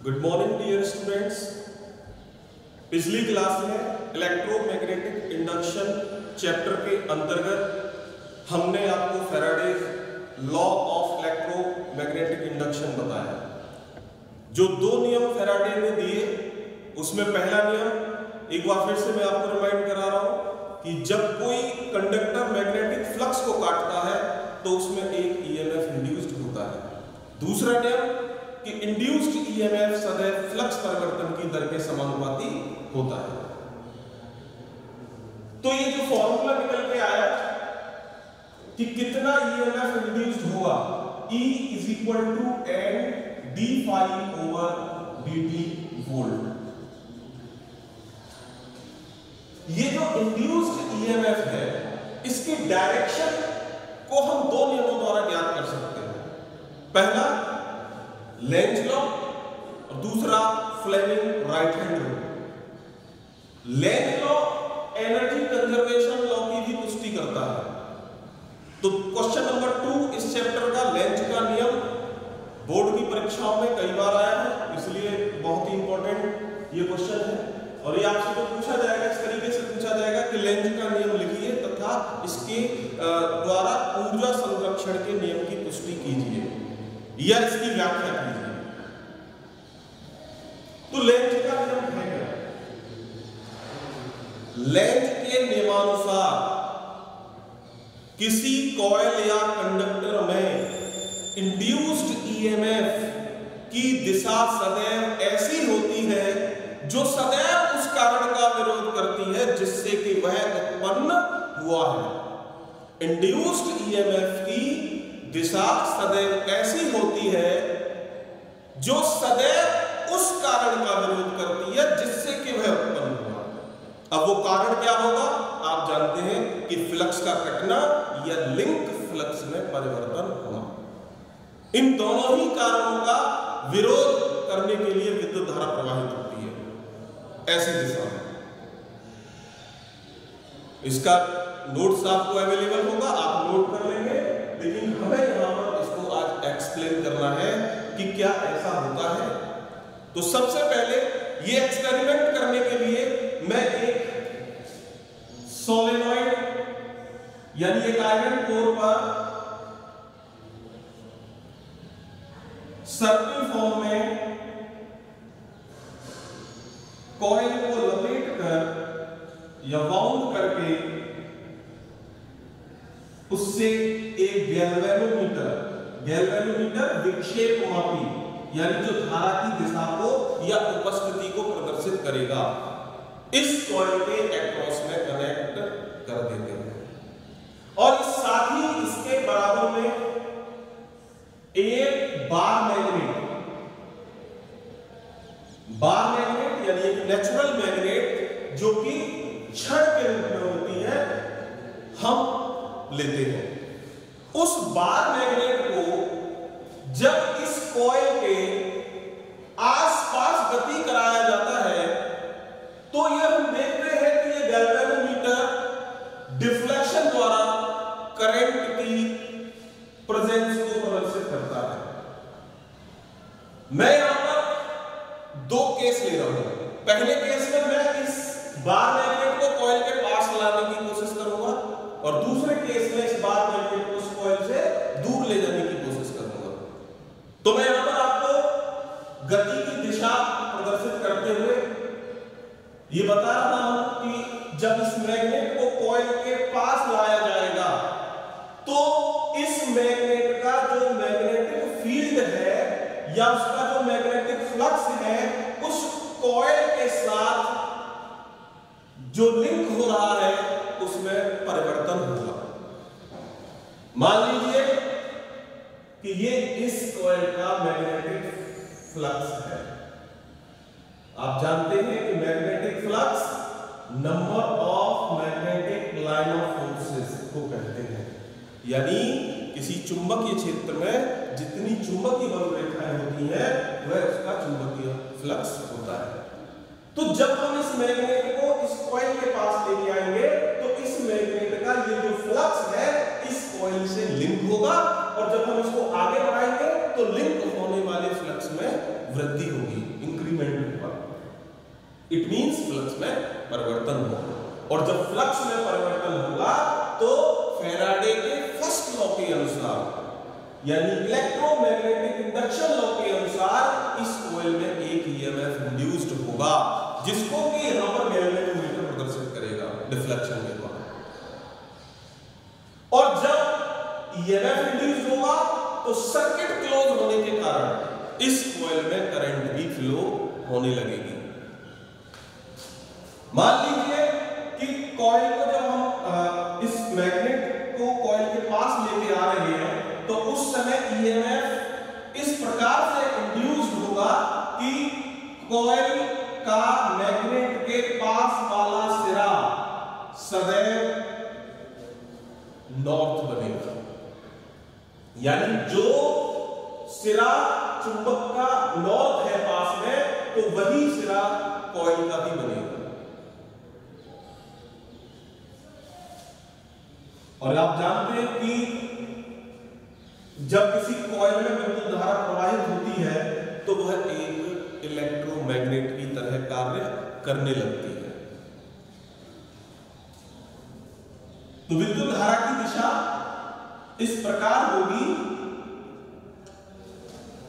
Good morning dear students. पिछली class में electromagnetic induction chapter के अंतर्गत हमने आपको Faraday's law of electromagnetic induction बताया। जो दो नियम फैराडे ने दिए उसमें पहला नियम एक बार फिर से मैं आपको रिमाइंड करा रहा हूं कि जब कोई कंडक्टर मैग्नेटिक फ्लक्स को काटता है तो उसमें एक ईएमएफ इंड्यूस्ड होता है। दूसरा नियम कि इंड्यूस्ड ईएमएफ सदैव फ्लक्स परिवर्तन की दर के समानुपाती होता है। तो ये जो फॉर्मूला निकल के आया कि कितना ईएमएफ इंड्यूस्ड होगा, E is equal to N d phi over dt volt. ये जो इंड्यूस्ड ईएमएफ है इसकी डायरेक्शन को हम दो नियमों द्वारा ज्ञात कर सकते हैं। पहला लेंज लॉ और दूसरा Fleming right hand rule. Lenz law energy conservation law की भी पुष्टि करता है। तो क्वेश्चन नंबर 2 इस चैप्टर का लेंज का नियम बोर्ड की परीक्षाओं में कई बार आया है, इसलिए बहुत ही इंपॉर्टेंट ये क्वेश्चन है। और ये आपसे तो पूछा जाएगा, इस तरीके से पूछा जाएगा कि लेंज का नियम लिखिए तथा इसके द्वारा ऊर्जा संरक्षण के नियम की पुष्टि कीजिए या इसकी व्याख्या कीजिए। तो लेंज का नियम है क्या? लेंज के नियमानुसार किसी कॉइल या कंडक्टर में इंड्यूस्ड ईएमएफ की दिशा सदैव ऐसी होती है जो सदैव उस कारण का विरोध करती है जिससे कि वह उत्पन्न हुआ है। इंड्यूस्ड ईएमएफ की दिशा सदैव ऐसी होती है जो सदैव उस कारण का विरोध करती है जिससे कि वह उत्पन्न हुआ। अब वो कारण क्या होगा? आप जानते हैं कि फ्लक्स का कटना या लिंक फ्लक्स में परिवर्तन होना। इन दोनों ही कारणों का विरोध करने के लिए विद्युत धारा प्रवाहित होती है ऐसी दिशा में। इसका नोट्स आपको अवेलेबल होगा, आप नोट कर लेंगे, लेकिन हमें यहां पर इसको आज एक्सप्लेन करना है कि क्या ऐसा होता है। तो सबसे पहले ये एक्सपेरिमेंट करने के लिए मैं एक सोलेनॉइड यानी एक आयरन कोर पर सर्किल फॉर्म में कॉइल को लपेट कर या बाउंड करके उससे एक गैल्वेनोमीटर विक्षेप मापी यानी जो धारा की दिशा को या उपस्थिति को प्रदर्शित करेगा, इस कॉइल के एक्रॉस में कनेक्ट कर देते हैं। और साथ ही इसके बराबर में एक बार मैग्नेट यानी एक नेचुरल मैग्नेट जो कि छड़ के रूप में होती है हम लेते हैं। उस बार मैग्नेट को जब इस कॉइल के आसपास गति कराया जाता है तो यह हम देखते हैं कि यह गैल्वेनोमीटर डिफ्लेक्शन द्वारा करंट की प्रेजेंस को प्रदर्शित करता है। मैं यहां पर दो केस ले रहा हूं। पहले केस में मैं इस बार मैग्नेट को कॉइल के पास लाने की कोशिश करूंगा और दूसरे केस में इस बार मैग्नेट को उस कॉइल से दूर ले जाने की कोशिश करूंगा। तो मैं यहां पर आपको गति की दिशा प्रदर्शित करते हुए ये बता रहा हूं कि जब इस मैग्नेट को कॉइल के पास लाया जाएगा तो इस मैग्नेट का जो मैग्नेटिक फील्ड है या उसका जो मैग्नेटिक फ्लक्स है उस कॉइल के साथ जो लिंक हो रहा है उसमें परिवर्तन होगा। मान लीजिए कि ये इस कॉइल का मैग्नेटिक फ्लक्स है। आप जानते हैं कि magnetic flux number of magnetic line of forces को कहते हैं, यानी किसी चुंबकीय क्षेत्र में जितनी चुंबकीय बल रेखाएं होती हैं वह उसका चुंबकीय फ्लक्स होता है। तो जब हम इस मैग्नेट को इस कॉइल के पास लेके आएंगे तो इस मैग्नेट का ये जो फ्लक्स है इस कॉइल से लिंक होगा और जब हम इसको आगे बढ़ाएंगे तो लिंक होने वाले फ्लक्स में वृद्धि होगी, इंक्रीमेंट होगा। इट मींस फ्लक्स में परिवर्तन होगा। और जब फ्लक्स में परिवर्तन होगा तो फैराडे के फर्स्ट लॉ के अनुसार यानी इलेक्ट्रोमैग्नेटिक इंडक्शन लॉ के अनुसार इस कॉइल में एक ईएमएफ इंड्यूस्ड होगा, जिसको कि यहां पर गैल्वेनोमीटर प्रदर्शित करेगा डिफ्लेक्शन के द्वारा। और जब ईएमएफ इंड्यूस्ड होगा तो सर्किट क्लोज होने के कारण इस कॉइल में करंट भी फ्लो होने लगेगी। मान लीजिए कि कॉइल को जब हम इस मैग्नेट को कॉइल के पास लेके आ रहे हैं तो उस समय ईएमएफ इस प्रकार से इंड्यूस्ड होगा कि कॉइल का मैग्नेट के पास वाला सिरा सदैव नॉर्थ बनेगा, यानी जो सिरा चुंबक का नॉर्थ है पास में तो वही सिरा कॉइल का भी बनेगा। और आप जानते हैं कि जब किसी कॉइल में विद्युत धारा प्रवाहित होती है तो वह एक इलेक्ट्रोमैग्नेट की तरह कार्य करने लगती है। तो विद्युत धारा की दिशा इस प्रकार होगी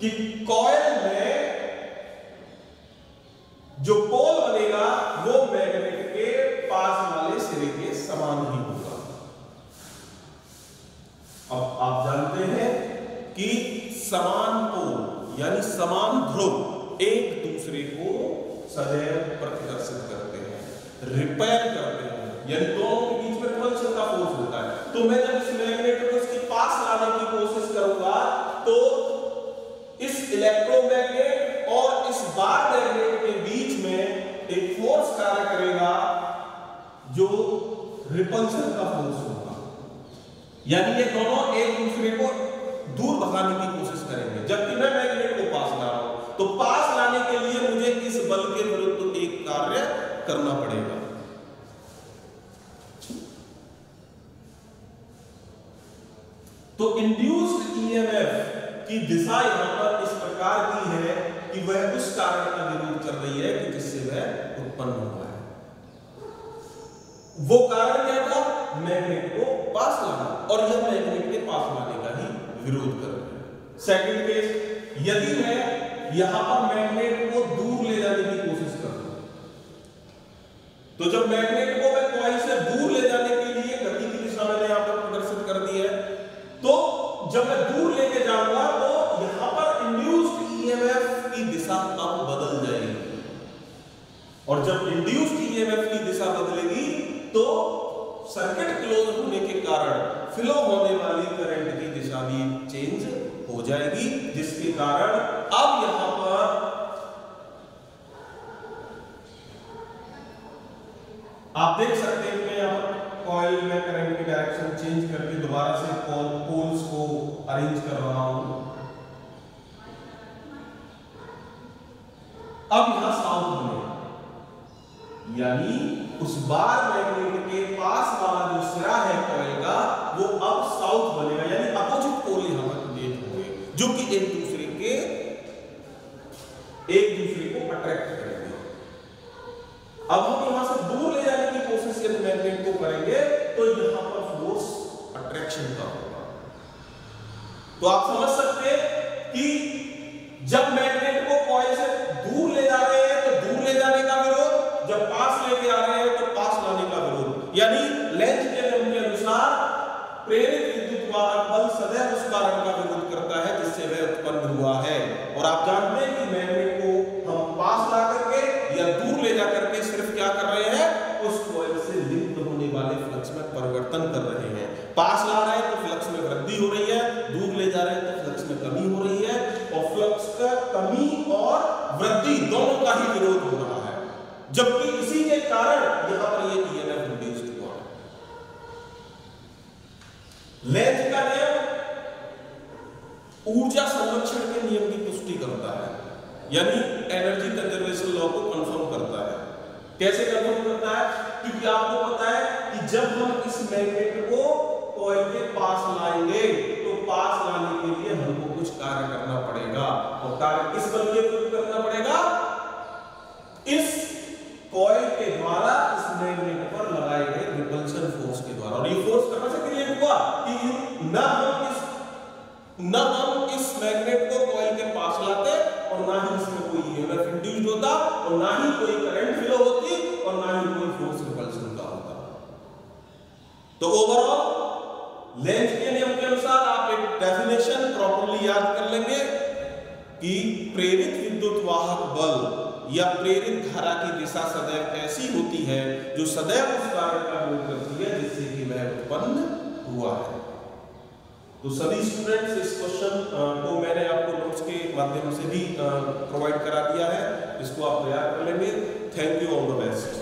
कि कॉइल में जो पोल बनेगा वो मैग्नेट के पास वाले सिरे के समान ही होगा। अब आप जानते हैं कि समान पोल यानी समान ध्रुव एक दूसरे को सदैव प्रतिकर्षित करते हैं, रिपेल करते हैं, यानी दोनों के बीच में रिपल्शन का फोर्स होता है। तो मैं जब इस मैग्नेट को इसके पास लाने की कोशिश करूंगा तो इस इलेक्ट्रोमैग्नेट और इस बार मैग्नेट के बीच में एक फोर्स कार्य करेगा जो रिपल्शन का फोर्स होगा, यानी ये दोनों एक दूसरे को दूर भगाने की कोशिश करेंगे। जबकि मैं मैग्नेट को पास ला रहा हूं तो पास लाने के लिए मुझे इस बल के विरुद्ध एक कार्य करना पड़ेगा। तो इंड्यूस्ड ईएमएफ की दिशा यहां पर इस प्रकार की है कि वह उस कारण का विरोध कर रही है कि जिससे वह उत्पन्न हुआ है। वो कारण क्या था? मैग्नेट को पास लाना, और यह मैग्नेट के पास लाने का ही विरोध कर रहे हैं। सेकंड केस, यदि मैं यहां पर मैग्नेट को दूर ले जाने की कोशिश करूं तो जब मैग्नेट को मैं कॉइल से दूर ले जाने के लिए गति की दिशा मैंने यहां पर प्रदर्शित कर दी है, तो जब मैं दूर लेके जाऊंगा तो यहां पर इंड्यूस्ड ईएमएफ की दिशा अब बदल जाएगी, और जब इंड्यूस्ड ईएमएफ की दिशा बदलेगी तो सर्किट क्लोज होने के कारण फ्लो होने वाली करंट की दिशा भी चेंज हो जाएगी, जिसके कारण अब यहां पर आप देख सकते हैं कि यहां पर कॉइल में करंट की डायरेक्शन चेंज करके दोबारा से पोल्स को अरेंज कर रहा हूं। अब यहां साउथ बनेगा, यानी उस बार मैग्नेट के पास वाला जो सिरा है कॉइल का वो अब साउथ बनेगा, यानी अपोजिट पोल यहां पर क्रिएट होंगे जो कि एक दूसरे को अट्रैक्ट करेंगे। अब हम यहां से दूर ले जाने की कोशिश यदि मैग्नेट को करेंगे तो यहां पर फोर्स अट्रैक्शन का होगा। तो आप समझ सकते हैं कि जब मैग्नेट को कॉइल से दूर ले जा रहे हैं तो दूर ले जाने का विरोध, जब पास लेके आ रहे हैं तो पास लाने का विरोध, यानी लेंज के नियम के अनुसार प्रेरित विद्युत वाहक बल सदैव उस कारण का विरोध करता है जिससे वह उत्पन्न हुआ है। और आप जानते हैं कि मैग्नेट को हम पास ला करके या दूर ले जा करके सिर्फ क्या कर रहे हैं, उस कॉइल से लिंक होने वाले फ्लक्स में परिवर्तन कर रहे हैं। पास ला रहे हैं तो फ्लक्स में वृद्धि हो रही है, दूर ले जा रहे हैं तो फ्लक्स में कमी हो रही है, और फ्लक्स का कमी और वृद्धि दोनों का ही विरोध हो रहा है, जबकि इसी के कारण यहां पर ये ईएमएफ इंड्यूस्ड हुआ है। लेंज का नियम ऊर्जा संरक्षण के नियम की पुष्टि करता है, यानी एनर्जी कंजर्वेशन लॉ को कंफर्म करता है। कैसे कंफर्म करता है? क्योंकि आपको पता है कि जब हम इस मैग्नेट को कॉइल के पास लाएंगे तो पास लाने के लिए हमको कुछ कार्य करना पड़ेगा, और कार्य किस बल के विरुद्ध ना हम इस मैग्नेट को कॉइल के पास लाते और ना ही इसमें कोई ईएमएफ इंड्यूस्ड होता और ना ही कोई करंट फ्लो होती और ना ही कोई फोर्स रिपल्शन का होता। तो ओवरऑल लेंज के नियम के अनुसार आप एक डेफिनेशन प्रॉपर्ली याद कर लेंगे कि प्रेरित विद्युत वाहक बल या प्रेरित धारा की दिशा सदैव ऐसी होती है जो सदैव उस कार्य का विरोध करती है जिससे कि वह उत्पन्न हुआ है। तो सभी स्टूडेंट्स इस क्वेश्चन को मैंने आपको नोट्स के माध्यम से भी प्रोवाइड करा दिया है, इसको आप तैयार कर लेंगे। Thank you, all the best.